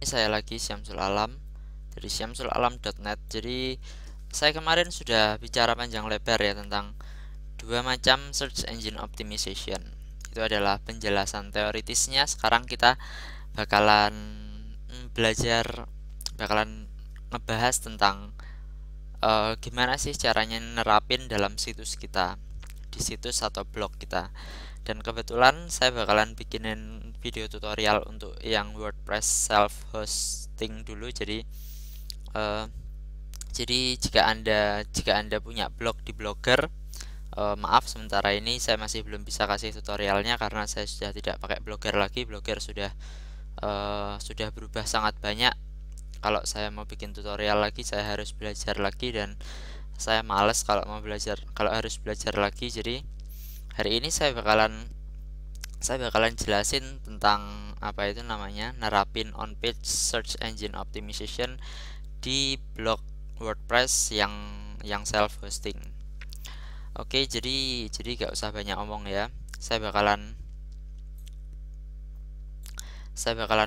Saya lagi Syamsul Alam dari syamsulalam.net. Jadi saya kemarin sudah bicara panjang lebar ya tentang dua macam search engine optimization. Itu adalah penjelasan teoritisnya. Sekarang kita bakalan bakalan ngebahas tentang gimana sih caranya nerapin dalam situs kita, di situs atau blog kita. Dan kebetulan saya bakalan bikinin video tutorial untuk yang WordPress self hosting dulu. Eh, jadi jika anda punya blog di Blogger, maaf sementara ini saya masih belum bisa kasih tutorialnya karena saya sudah tidak pakai Blogger lagi. Blogger sudah berubah sangat banyak. Kalau saya mau bikin tutorial lagi saya harus belajar lagi, dan saya males kalau harus belajar lagi. Jadi hari ini saya bakalan jelasin tentang apa itu namanya nerapin on page search engine optimization di blog WordPress yang self hosting. Oke, jadi gak usah banyak omong ya. Saya bakalan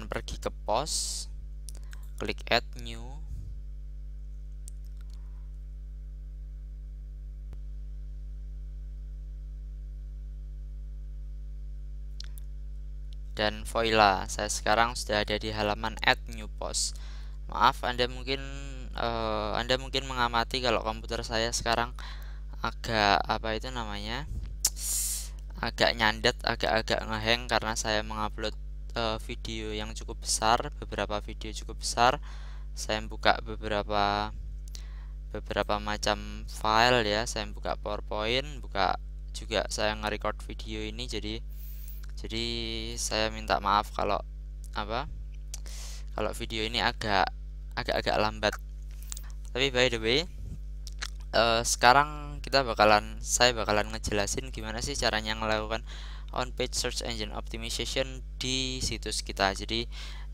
pergi ke post, klik add new, dan voila, saya sekarang sudah ada di halaman add new post. Maaf, Anda mungkin mengamati kalau komputer saya sekarang agak apa itu namanya agak nyandet, agak ngeheng karena saya mengupload video yang cukup besar, beberapa video cukup besar. Saya buka beberapa macam file ya, saya buka PowerPoint, buka juga saya nge-record video ini. Jadi saya minta maaf kalau apa kalau video ini agak lambat. Tapi by the way, sekarang saya bakalan ngejelasin gimana sih caranya melakukan on page search engine optimization di situs kita. Jadi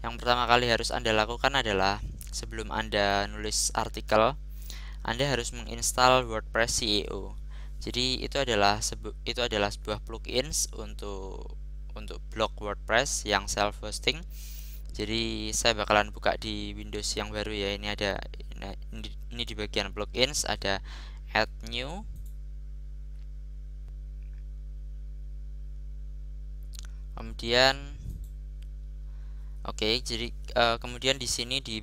yang pertama kali harus Anda lakukan adalah sebelum Anda nulis artikel, Anda harus menginstal WordPress CEO. Jadi itu adalah sebuah plugins untuk blog WordPress yang self hosting. Jadi saya bakalan buka di Windows yang baru ya. Ini di bagian plugins ada add new. Kemudian di sini di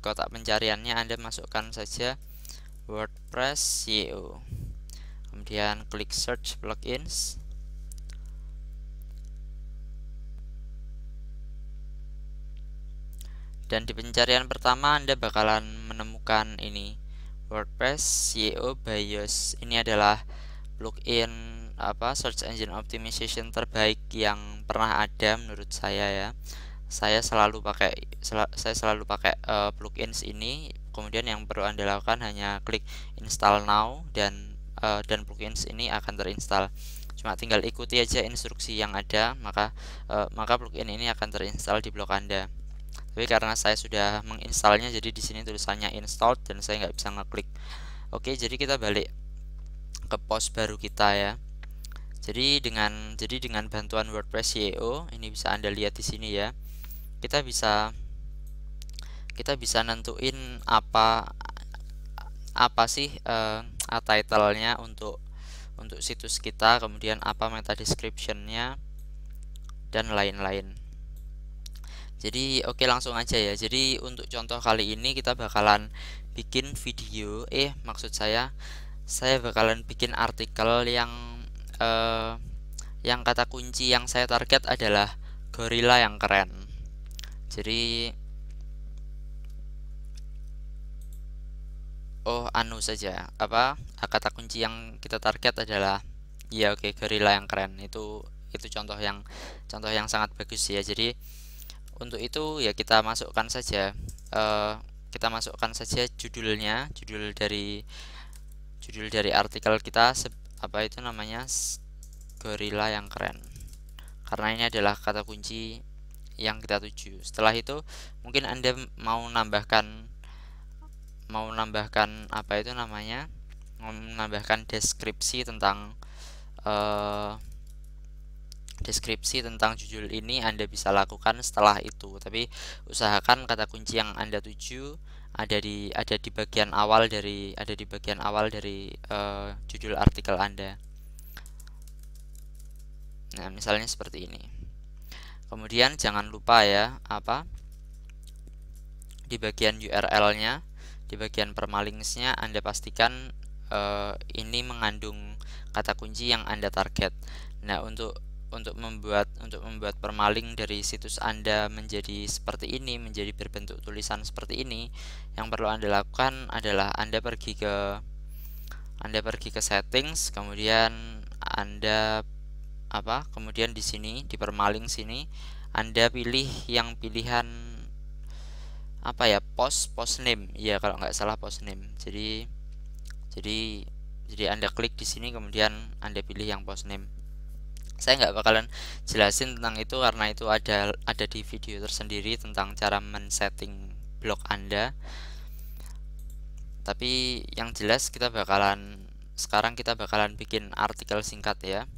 kotak pencariannya Anda masukkan saja WordPress CEO. Kemudian klik search plugins. Dan di pencarian pertama Anda bakalan menemukan ini WordPress CEO BIOS. Ini adalah plugin search engine optimization terbaik yang pernah ada menurut saya ya. Saya selalu pakai plugins ini. Kemudian yang perlu Anda lakukan hanya klik install now, dan plugins ini akan terinstall. Cuma tinggal ikuti aja instruksi yang ada, maka plugin ini akan terinstall di blog Anda. Tapi karena saya sudah menginstalnya, jadi di sini tulisannya installed dan saya nggak bisa ngeklik. Oke, jadi kita balik ke post baru kita ya. Jadi dengan bantuan WordPress CEO ini bisa Anda lihat di sini ya. Kita bisa nentuin apa sih title-nya untuk situs kita, kemudian apa meta description-nya dan lain-lain. Jadi oke, langsung aja ya. Jadi untuk contoh kali ini kita bakalan bikin video, maksud saya bakalan bikin artikel yang kata kunci yang saya target adalah gorila yang keren. Jadi kata kunci yang kita target adalah gorila yang keren. Itu contoh yang sangat bagus ya. Jadi untuk itu ya kita masukkan saja judul dari artikel kita, gorila yang keren, karena ini adalah kata kunci yang kita tuju. Setelah itu mungkin Anda mau menambahkan deskripsi tentang deskripsi tentang judul ini Anda bisa lakukan setelah itu, tapi usahakan kata kunci yang Anda tuju ada di bagian awal dari judul artikel Anda. Nah, misalnya seperti ini. Kemudian jangan lupa ya, di bagian URL-nya, di bagian permalingsnya Anda pastikan ini mengandung kata kunci yang Anda target. Nah, untuk membuat permaling dari situs Anda menjadi seperti ini, menjadi berbentuk tulisan seperti ini, yang perlu Anda lakukan adalah Anda pergi ke settings, kemudian kemudian di sini di permaling sini Anda pilih yang pilihan post name ya, kalau nggak salah post name. Jadi Anda klik di sini, kemudian Anda pilih yang post name. Saya nggak bakalan jelasin tentang itu karena itu ada di video tersendiri tentang cara men-setting blog Anda. Tapi yang jelas sekarang kita bakalan bikin artikel singkat ya.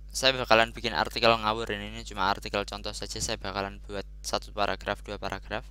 Saya bakalan bikin artikel ngawur, ini cuma artikel contoh saja. Saya bakalan buat 1 paragraf, 2 paragraf.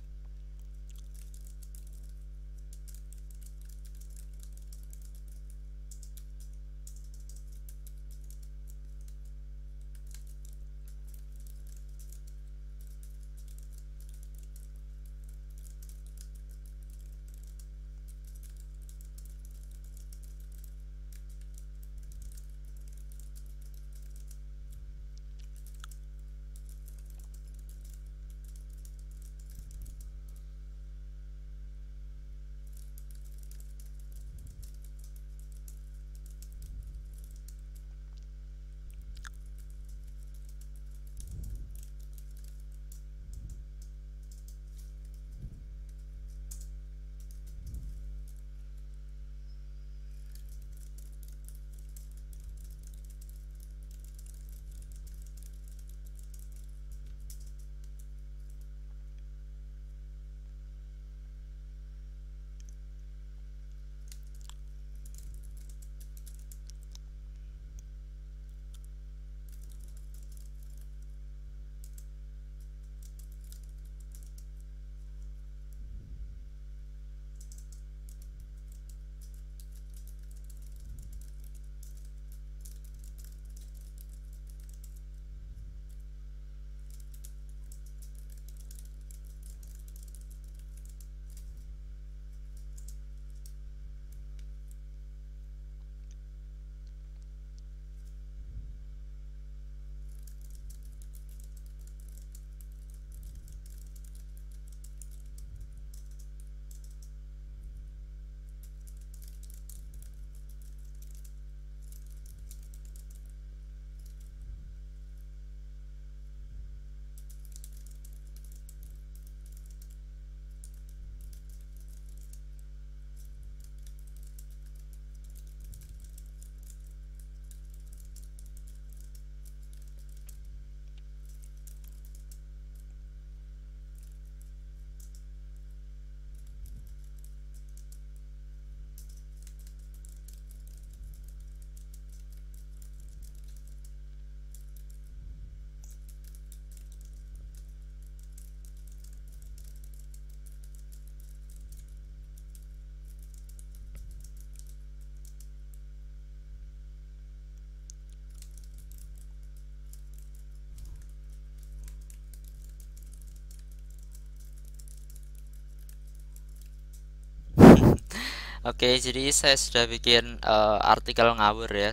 Oke, jadi saya sudah bikin artikel ngawur ya.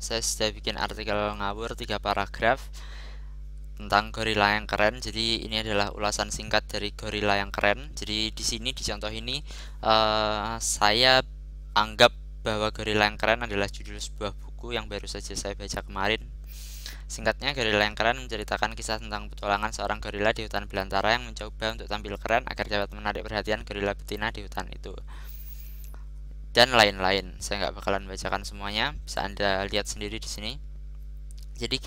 Saya sudah bikin artikel ngawur 3 paragraf tentang gorila yang keren. Jadi ini adalah ulasan singkat dari gorila yang keren. Jadi di sini di contoh ini saya anggap bahwa gorila yang keren adalah judul sebuah buku yang baru saja saya baca kemarin. Singkatnya, gorila yang keren menceritakan kisah tentang petualangan seorang gorila di hutan belantara yang mencoba untuk tampil keren agar dapat menarik perhatian gorila betina di hutan itu, dan lain-lain. Saya nggak bakalan bacakan semuanya, bisa Anda lihat sendiri di sini. Jadi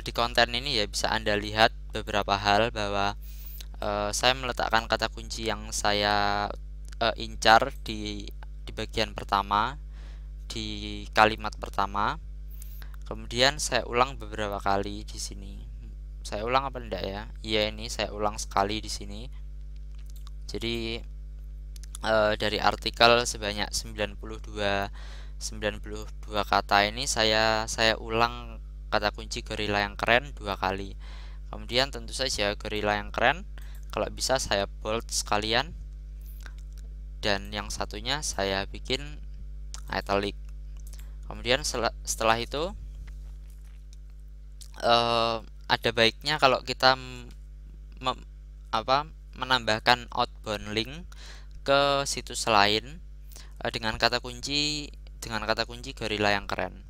di konten ini ya bisa Anda lihat beberapa hal bahwa saya meletakkan kata kunci yang saya incar di bagian pertama, di kalimat pertama. Kemudian saya ulang beberapa kali di sini. Saya ulang apa enggak ya? Iya, ini saya ulang sekali di sini. Jadi dari artikel sebanyak 92 kata ini saya ulang kata kunci gorila yang keren 2 kali. Kemudian tentu saja gorila yang keren kalau bisa saya bold sekalian, dan yang satunya saya bikin italic. Kemudian setelah itu ada baiknya kalau kita menambahkan outbound link ke situs lain dengan kata kunci gorila yang keren.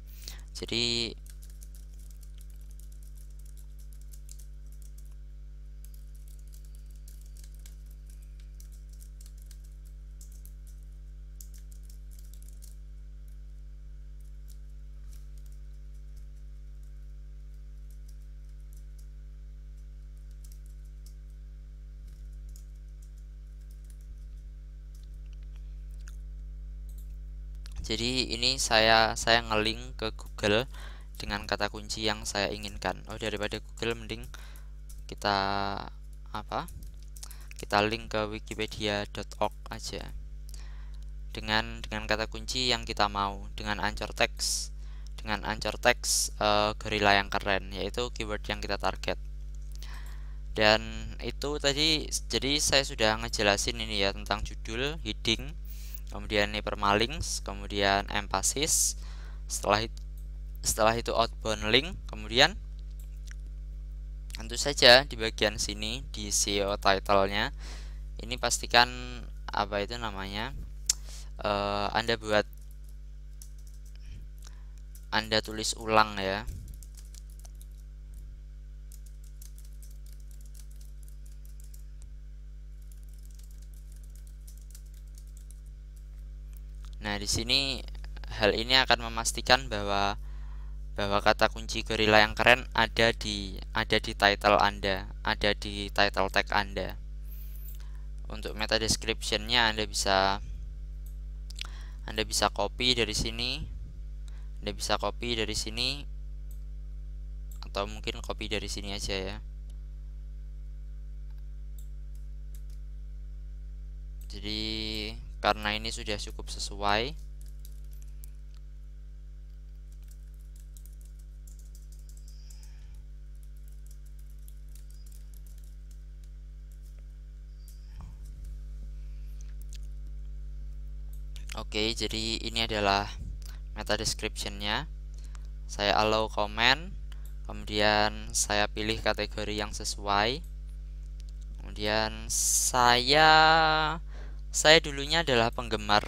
Jadi ini saya ngelink ke Google dengan kata kunci yang saya inginkan. Daripada Google mending kita link ke wikipedia.org aja dengan kata kunci yang kita mau, dengan anchor text gorila yang keren, yaitu keyword yang kita target. Dan itu tadi, jadi saya sudah ngejelasin ini ya tentang judul, heading, kemudian hyperlinks, kemudian emphasis, setelah itu outbound link, kemudian tentu saja di bagian sini di SEO title-nya ini pastikan Anda tulis ulang ya. Nah, di sini hal ini akan memastikan bahwa kata kunci gorila yang keren ada di title Anda, ada di title tag Anda. Untuk meta description-nya Anda bisa copy dari sini. Atau mungkin copy dari sini aja ya. Jadi karena ini sudah cukup sesuai, oke, jadi ini adalah meta description-nya. Saya allow comment, kemudian saya pilih kategori yang sesuai. Kemudian saya dulunya adalah penggemar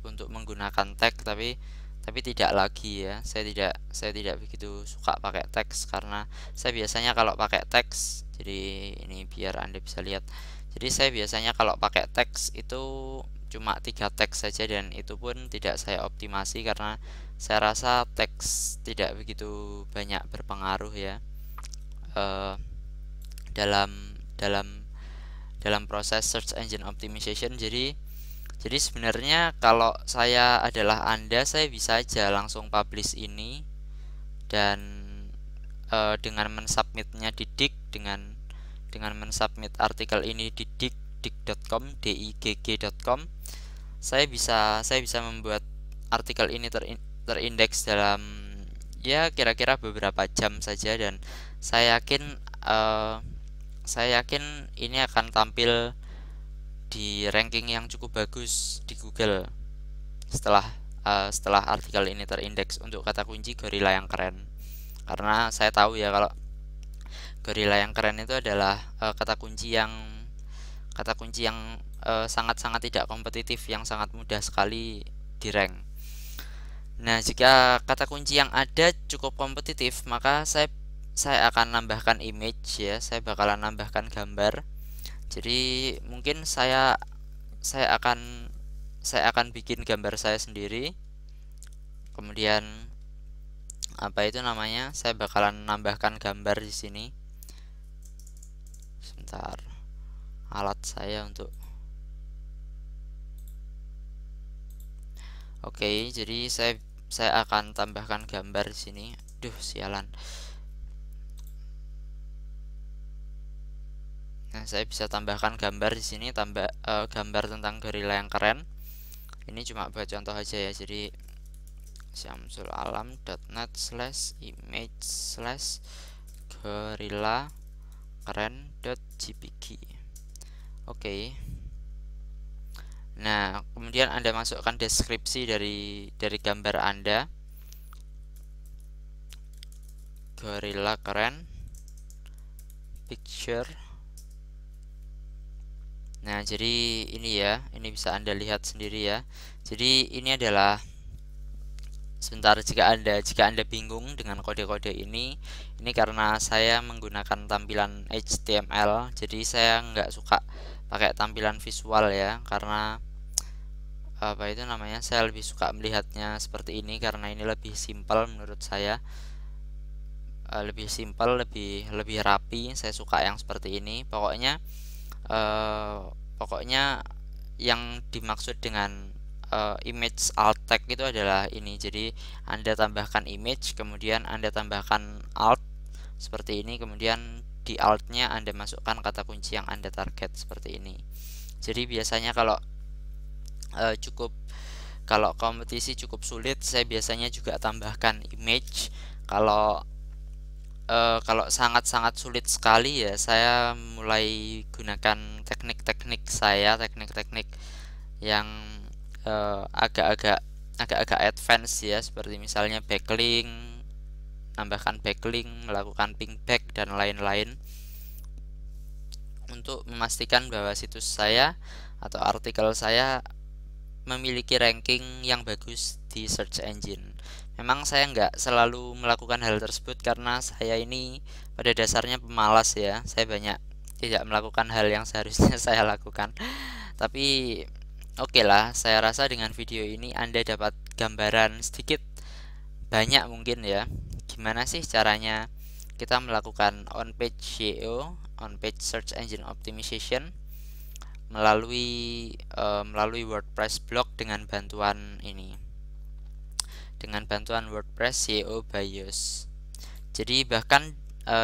untuk menggunakan tag, tapi tidak lagi ya. Saya tidak begitu suka pakai teks, karena saya biasanya kalau pakai teks, jadi ini biar Anda bisa lihat. Jadi saya biasanya kalau pakai teks itu cuma 3 teks saja, dan itu pun tidak saya optimasi karena saya rasa teks tidak begitu banyak berpengaruh ya dalam proses search engine optimization. Jadi sebenarnya kalau saya adalah Anda, saya bisa aja langsung publish ini, dan dengan mensubmitnya di Digg, dengan mensubmit artikel ini di digg.com, digg.com, saya bisa membuat artikel ini terindeks dalam ya kira-kira beberapa jam saja, dan saya yakin ini akan tampil di ranking yang cukup bagus di Google setelah artikel ini terindeks untuk kata kunci gorila yang keren. Karena saya tahu ya kalau gorila yang keren itu adalah kata kunci yang sangat-sangat tidak kompetitif, yang sangat mudah sekali di rank. Nah, jika kata kunci yang ada cukup kompetitif, maka saya akan nambahkan image ya, saya bakalan nambahkan gambar. Jadi mungkin saya akan bikin gambar saya sendiri. Kemudian saya bakalan nambahkan gambar di sini. Sebentar, alat saya untuk Oke, jadi saya akan tambahkan gambar di sini. Duh, sialan. Nah, saya bisa tambahkan gambar di sini, gambar tentang gorila yang keren. Ini cuma buat contoh aja ya. Jadi syamsulalam.net/image/gorila keren.jpg. Oke. Nah, kemudian Anda masukkan deskripsi dari gambar Anda. Gorila keren picture. Nah, jadi ini ya, ini bisa Anda lihat sendiri ya. Jadi ini adalah sebentar, jika Anda bingung dengan kode-kode ini karena saya menggunakan tampilan HTML. Jadi saya nggak suka pakai tampilan visual ya, karena apa itu namanya, saya lebih suka melihatnya seperti ini karena ini lebih simpel menurut saya. Lebih simpel, lebih rapi. Saya suka yang seperti ini. Pokoknya yang dimaksud dengan image alt tag itu adalah ini. Jadi Anda tambahkan image, kemudian Anda tambahkan alt seperti ini, kemudian di altnya Anda masukkan kata kunci yang Anda target seperti ini. Jadi biasanya kalau kompetisi cukup sulit, saya biasanya juga tambahkan image. Kalau sangat-sangat sulit sekali ya, saya mulai gunakan teknik-teknik yang agak-agak advance ya, seperti misalnya backlink, tambahkan backlink, melakukan pingback dan lain-lain untuk memastikan bahwa situs saya atau artikel saya memiliki ranking yang bagus di search engine. Memang saya nggak selalu melakukan hal tersebut karena saya ini pada dasarnya pemalas ya. Saya banyak tidak melakukan hal yang seharusnya saya lakukan. Tapi oke lah, saya rasa dengan video ini Anda dapat gambaran sedikit banyak mungkin ya. Gimana sih caranya kita melakukan on-page SEO, on-page search engine optimization melalui WordPress blog dengan bantuan WordPress SEO by Yoast. Jadi bahkan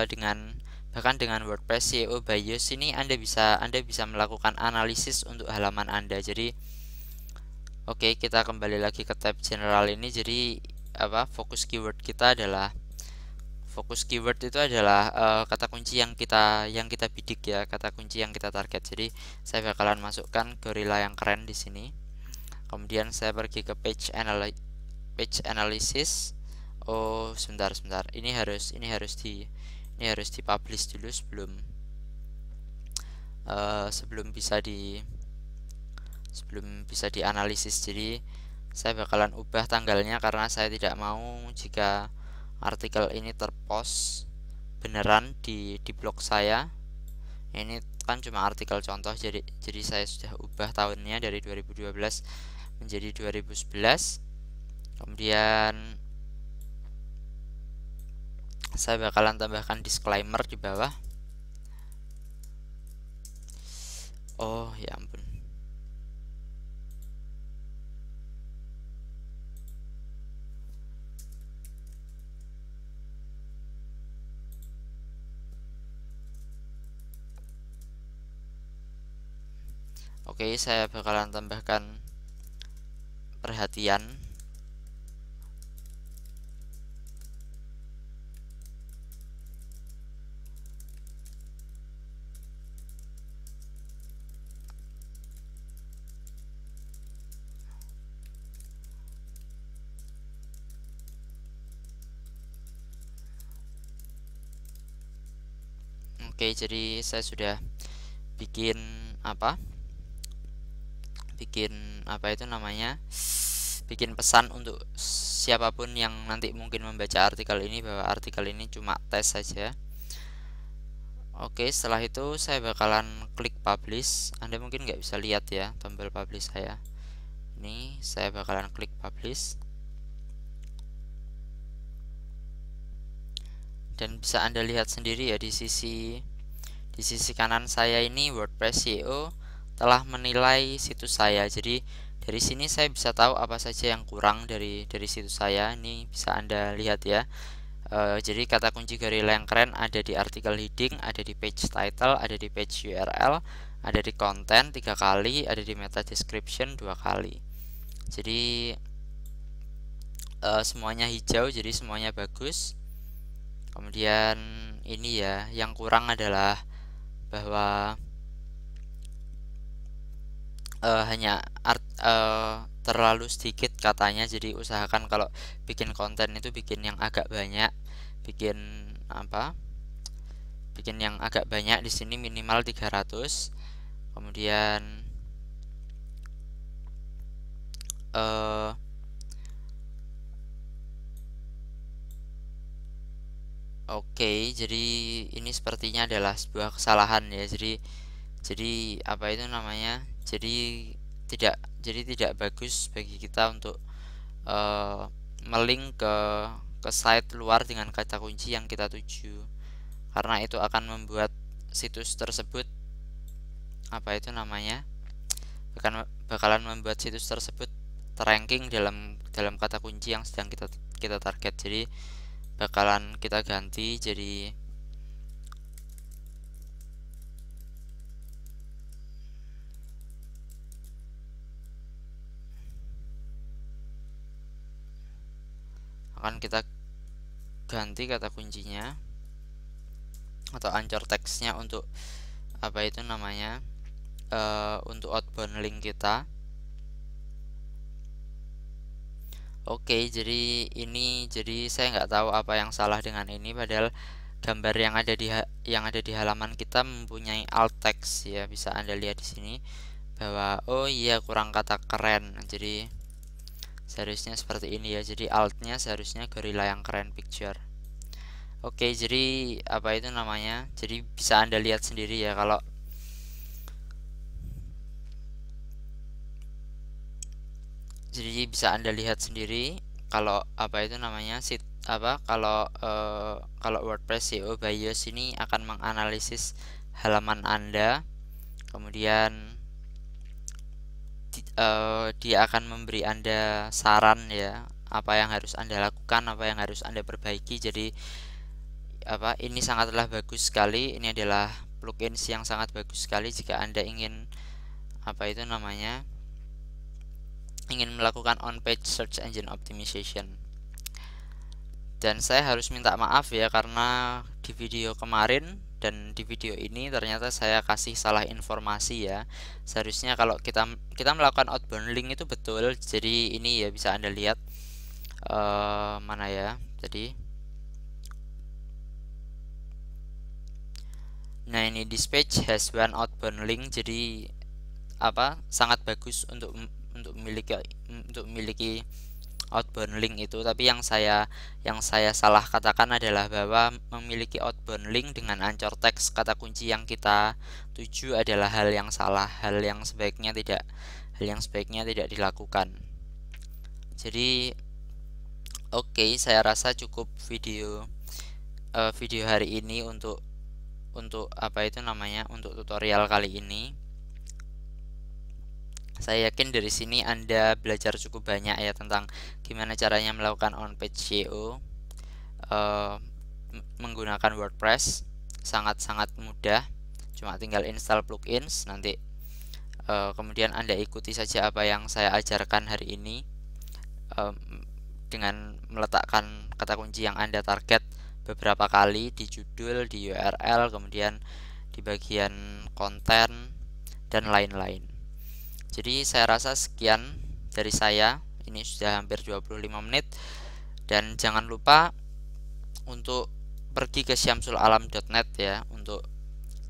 dengan WordPress SEO by Yoast ini Anda bisa melakukan analisis untuk halaman Anda. Jadi oke, kita kembali lagi ke tab general ini. Jadi fokus keyword itu adalah kata kunci yang kita bidik ya, kata kunci yang kita target. Jadi saya bakalan masukkan gorila yang keren di sini. Kemudian saya pergi ke page analysis. Oh, sebentar. Ini harus dipublish dulu sebelum bisa dianalisis. Jadi saya bakalan ubah tanggalnya karena saya tidak mau jika artikel ini terpost beneran di blog saya. Ini kan cuma artikel contoh, jadi saya sudah ubah tahunnya dari 2012 menjadi 2011. Kemudian saya bakalan tambahkan disclaimer di bawah. Oh ya ampun. Oke, saya bakalan tambahkan perhatian. Oke, jadi saya sudah bikin bikin pesan untuk siapapun yang nanti mungkin membaca artikel ini bahwa artikel ini cuma tes saja. Oke, setelah itu saya bakalan klik publish. Anda mungkin nggak bisa lihat ya tombol publish saya. Ini saya bakalan klik publish. Dan bisa Anda lihat sendiri ya, di sisi kanan saya ini WordPress SEO telah menilai situs saya. Jadi Dari sini saya bisa tahu apa saja yang kurang dari situs saya. Ini bisa Anda lihat ya. Jadi kata kunci gorilla yang keren ada di artikel heading, ada di page title, ada di page URL, ada di konten 3 kali, ada di meta description 2 kali. Jadi semuanya hijau, jadi semuanya bagus. Kemudian ini ya, yang kurang adalah bahwa hanya terlalu sedikit katanya. Jadi usahakan kalau bikin konten itu bikin yang agak banyak, bikin apa bikin yang agak banyak. Di sini minimal 300. Kemudian oke, jadi ini sepertinya adalah sebuah kesalahan ya. Jadi apa itu namanya? Jadi tidak bagus bagi kita untuk melink ke site luar dengan kata kunci yang kita tuju, karena itu akan membuat situs tersebut apa itu namanya bakalan membuat situs tersebut terranking dalam kata kunci yang sedang kita target. Jadi bakalan kita ganti jadi akan kita ganti kata kuncinya atau anchor teksnya untuk apa itu namanya untuk outbound link kita. Oke, jadi saya nggak tahu apa yang salah dengan ini, padahal gambar yang ada di halaman kita mempunyai alt text ya. Bisa Anda lihat di sini bahwa oh iya kurang kata keren. Jadi seharusnya seperti ini ya. Jadi altnya seharusnya gorilla yang keren picture. Oke, jadi apa itu namanya? Jadi bisa Anda lihat sendiri ya kalau kalau apa itu namanya kalau WordPress SEO by Yoast ini akan menganalisis halaman Anda, kemudian dia akan memberi Anda saran ya, apa yang harus Anda lakukan, apa yang harus Anda perbaiki. Jadi ini sangatlah bagus sekali. Ini adalah plugins yang sangat bagus sekali jika Anda ingin ingin melakukan on-page search engine optimization. Dan saya harus minta maaf ya, karena di video kemarin dan di video ini ternyata saya kasih salah informasi ya. Seharusnya kalau kita melakukan outbound link itu betul. Jadi ini ya bisa Anda lihat mana ya. Nah, ini this page has one outbound link. Jadi sangat bagus untuk memiliki outbound link itu. Tapi yang saya salah katakan adalah bahwa memiliki outbound link dengan anchor teks kata kunci yang kita tuju adalah hal yang salah, hal yang sebaiknya tidak dilakukan. Jadi oke, saya rasa cukup video hari ini untuk untuk tutorial kali ini. Saya yakin dari sini Anda belajar cukup banyak ya tentang gimana caranya melakukan on-page SEO menggunakan WordPress. Sangat-sangat mudah, cuma tinggal install plugins nanti. Kemudian Anda ikuti saja apa yang saya ajarkan hari ini dengan meletakkan kata kunci yang Anda target beberapa kali di judul, di URL, kemudian di bagian konten dan lain-lain. Jadi saya rasa sekian dari saya. Ini sudah hampir 25 menit. Dan jangan lupa untuk pergi ke syamsulalam.net ya, untuk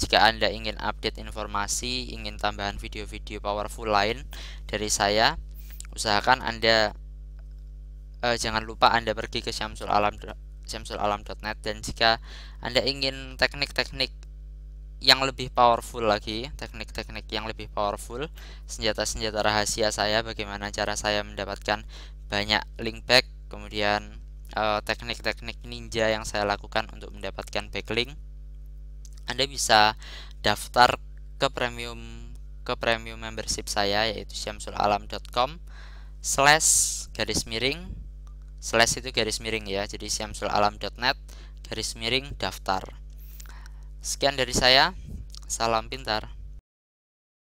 jika Anda ingin update informasi, ingin tambahan video-video powerful lain dari saya, usahakan Anda jangan lupa Anda pergi ke syamsulalam.net. Dan jika Anda ingin teknik-teknik yang lebih powerful lagi, senjata-senjata rahasia saya, bagaimana cara saya mendapatkan banyak link back, kemudian teknik-teknik ninja yang saya lakukan untuk mendapatkan backlink, Anda bisa daftar ke ke premium membership saya, yaitu syamsulalam.com/garis-miring slash itu garis miring ya, jadi syamsulalam.net/daftar. Sekian dari saya, salam pintar.